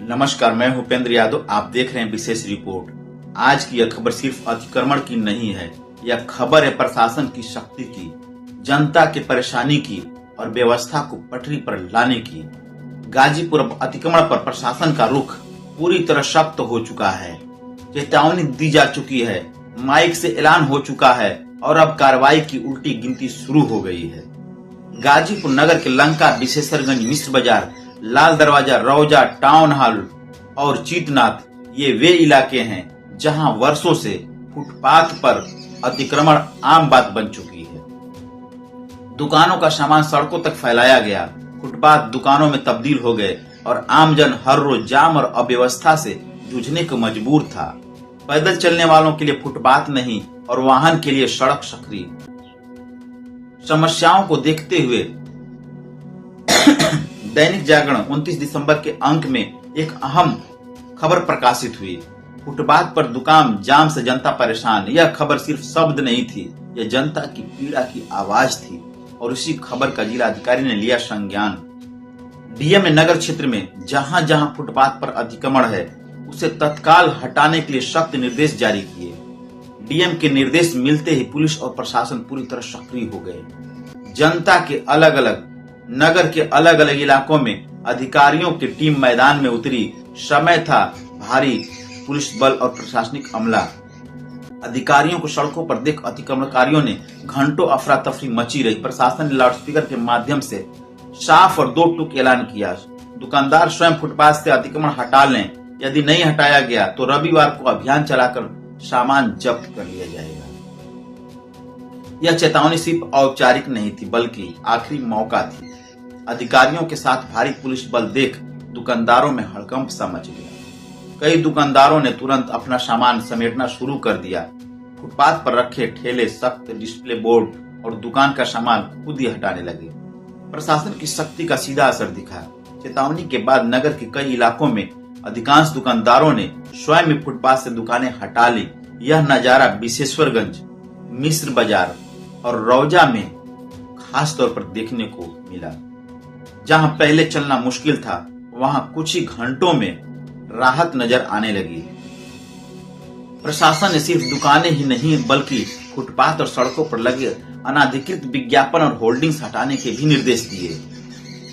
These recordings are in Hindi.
नमस्कार, मैं भूपेंद्र यादव। आप देख रहे हैं विशेष रिपोर्ट। आज की यह खबर सिर्फ अतिक्रमण की नहीं है, यह खबर है प्रशासन की शक्ति की, जनता की परेशानी की और व्यवस्था को पटरी पर लाने की। गाजीपुर अतिक्रमण पर प्रशासन का रुख पूरी तरह सख्त हो चुका है। चेतावनी दी जा चुकी है, माइक से ऐलान हो चुका है और अब कार्रवाई की उल्टी गिनती शुरू हो गई है। गाजीपुर नगर के लंका, विशेषरगंज, मिश्र बाजार, लाल दरवाजा, रौजा, टाउन हॉल और चीतनाथ ये वे इलाके हैं जहां वर्षों से फुटपाथ पर अतिक्रमण आम बात बन चुकी है। दुकानों का सामान सड़कों तक फैलाया गया, फुटपाथ दुकानों में तब्दील हो गए और आमजन हर रोज जाम और अव्यवस्था से जूझने को मजबूर था। पैदल चलने वालों के लिए फुटपाथ नहीं और वाहन के लिए सड़क सक्रिय। समस्याओं को देखते हुए दैनिक जागरण 29 दिसंबर के अंक में एक अहम खबर प्रकाशित हुई। फुटपाथ पर दुकान जाम से जनता परेशान। यह खबर सिर्फ शब्द नहीं थी, यह जनता की पीड़ा की आवाज थी और उसी खबर का जिलाधिकारी ने लिया संज्ञान। डीएम ने नगर क्षेत्र में जहां जहां फुटपाथ पर अतिक्रमण है उसे तत्काल हटाने के लिए सख्त निर्देश जारी किए। डीएम के निर्देश मिलते ही पुलिस और प्रशासन पूरी तरह सक्रिय हो गए। जनता के नगर के अलग अलग इलाकों में अधिकारियों की टीम मैदान में उतरी। समय था भारी पुलिस बल और प्रशासनिक अमला। अधिकारियों को सड़कों पर देख अतिक्रमणकारियों ने घंटों अफरा तफरी मची रही। प्रशासन ने लाउडस्पीकर के माध्यम से साफ और दो टूक ऐलान किया, दुकानदार स्वयं फुटपाथ से अतिक्रमण हटा लें, यदि नहीं हटाया गया तो रविवार को अभियान चलाकर सामान जब्त कर लिया जाएगा। यह चेतावनी सिर्फ औपचारिक नहीं थी बल्कि आखिरी मौका थी। अधिकारियों के साथ भारी पुलिस बल देख दुकानदारों में हड़कंप सा मच गया। कई दुकानदारों ने तुरंत अपना सामान समेटना शुरू कर दिया। फुटपाथ पर रखे ठेले, सख्त डिस्प्ले बोर्ड और दुकान का सामान खुद ही हटाने लगे। प्रशासन की शक्ति का सीधा असर दिखा। चेतावनी के बाद नगर के कई इलाकों में अधिकांश दुकानदारों ने स्वयं ही फुटपाथ से दुकानें हटा ली। यह नजारा विशेषरगंज, मिश्र बाजार और रौजा में खास तौर पर देखने को मिला। जहां पहले चलना मुश्किल था वहां कुछ ही घंटों में राहत नजर आने लगी। प्रशासन ने सिर्फ दुकानें ही नहीं बल्कि फुटपाथ और सड़कों पर लगे अनाधिकृत विज्ञापन और होर्डिंग्स हटाने के भी निर्देश दिए,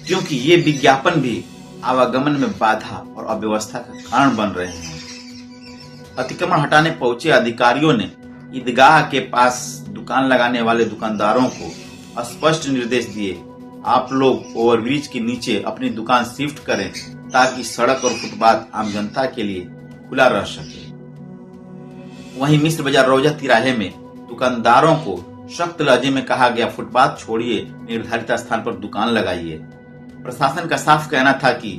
क्योंकि ये विज्ञापन भी आवागमन में बाधा और अव्यवस्था का कारण बन रहे हैं। अतिक्रमण हटाने पहुंचे अधिकारियों ने ईदगाह के पास दुकान लगाने वाले दुकानदारों को स्पष्ट निर्देश दिए, आप लोग ओवरब्रिज के नीचे अपनी दुकान शिफ्ट करें ताकि सड़क और फुटपाथ आम जनता के लिए खुला रह सके। वहीं मिश्र बाजार रौजा तिराहे में दुकानदारों को सख्त लहजे में कहा गया, फुटपाथ छोड़िए, निर्धारित स्थान पर दुकान लगाइए। प्रशासन का साफ कहना था कि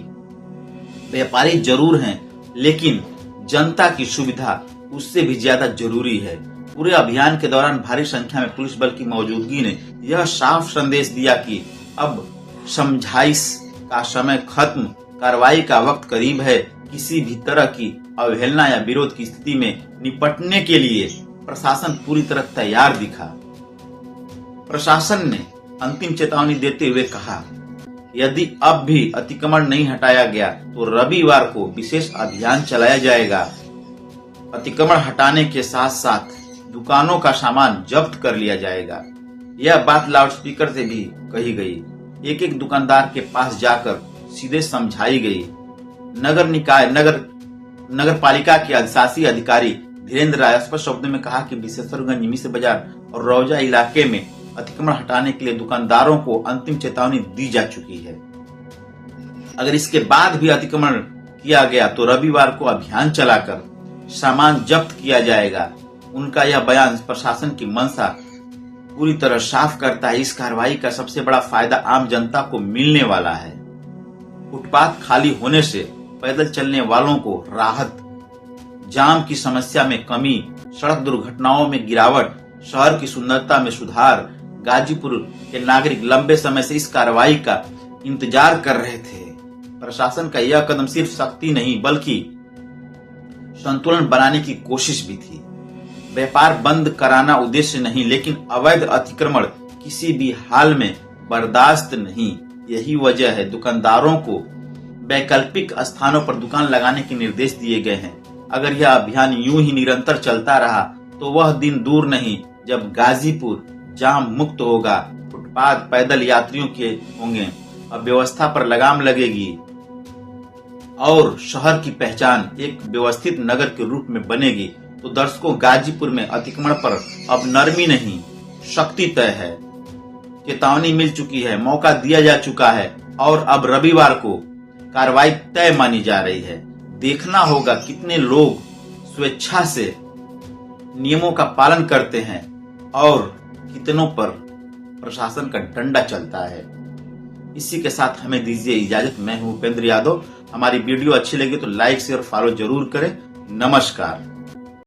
व्यापारी जरूर हैं लेकिन जनता की सुविधा उससे भी ज्यादा जरूरी है। पूरे अभियान के दौरान भारी संख्या में पुलिस बल की मौजूदगी ने यह साफ संदेश दिया कि अब समझाइश का समय खत्म, कार्रवाई का वक्त करीब है। किसी भी तरह की अवहेलना या विरोध की स्थिति में निपटने के लिए प्रशासन पूरी तरह तैयार दिखा। प्रशासन ने अंतिम चेतावनी देते हुए कहा, यदि अब भी अतिक्रमण नहीं हटाया गया तो रविवार को विशेष अभियान चलाया जाएगा। अतिक्रमण हटाने के साथ साथ दुकानों का सामान जब्त कर लिया जाएगा। यह बात लाउडस्पीकर से भी कही गई, एक एक दुकानदार के पास जाकर सीधे समझाई गई। नगर पालिका के अधिशासी अधिकारी धीरेन्द्र राय स्पष्ट शब्दों में कहा कि विशेषरगंज, मिश्र बाजार और रौजा इलाके में अतिक्रमण हटाने के लिए दुकानदारों को अंतिम चेतावनी दी जा चुकी है। अगर इसके बाद भी अतिक्रमण किया गया तो रविवार को अभियान चलाकर सामान जब्त किया जाएगा। उनका यह बयान प्रशासन की मंशा पूरी तरह साफ करता है। इस कार्रवाई का सबसे बड़ा फायदा आम जनता को मिलने वाला है। फुटपाथ खाली होने से पैदल चलने वालों को राहत, जाम की समस्या में कमी, सड़क दुर्घटनाओं में गिरावट, शहर की सुंदरता में सुधार। गाजीपुर के नागरिक लंबे समय से इस कार्रवाई का इंतजार कर रहे थे। प्रशासन का यह कदम सिर्फ सख्ती नहीं बल्कि संतुलन बनाने की कोशिश भी थी। व्यापार बंद कराना उद्देश्य नहीं, लेकिन अवैध अतिक्रमण किसी भी हाल में बर्दाश्त नहीं। यही वजह है दुकानदारों को वैकल्पिक स्थानों पर दुकान लगाने के निर्देश दिए गए हैं। अगर यह अभियान यूं ही निरंतर चलता रहा तो वह दिन दूर नहीं जब गाजीपुर जाम मुक्त होगा, फुटपाथ पैदल यात्रियों के होंगे, अव्यवस्था पर लगाम लगेगी और शहर की पहचान एक व्यवस्थित नगर के रूप में बनेगी। तो दर्शकों, गाजीपुर में अतिक्रमण पर अब नरमी नहीं शक्ति तय है। चेतावनी मिल चुकी है, मौका दिया जा चुका है और अब रविवार को कार्रवाई तय मानी जा रही है। देखना होगा कितने लोग स्वेच्छा से नियमों का पालन करते हैं और कितनों पर प्रशासन का डंडा चलता है। इसी के साथ हमें दीजिए इजाजत। मैं हूं उपेंद्र यादव। हमारी वीडियो अच्छी लगी तो लाइक शेयर फॉलो जरूर करें। नमस्कार।